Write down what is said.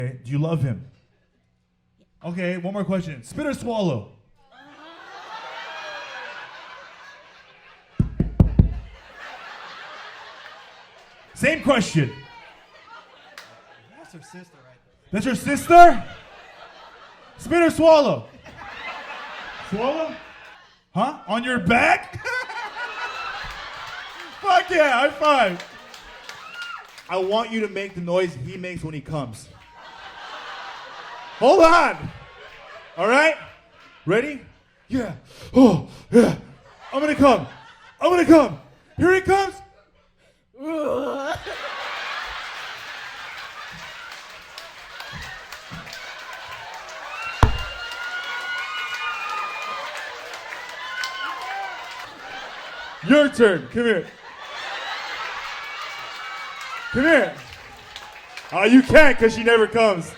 Okay, do you love him? Okay, one more question. Spit or swallow? Same question. That's her sister right there. That's your sister? Spit or swallow? Swallow? Huh? On your back? Fuck yeah, high five. I want you to make the noise he makes when he comes. Hold on. All right? Ready? Yeah. Oh, yeah. I'm gonna come. I'm gonna come. Here he comes. Your turn. Come here. Come here. Oh, you can't because she never comes.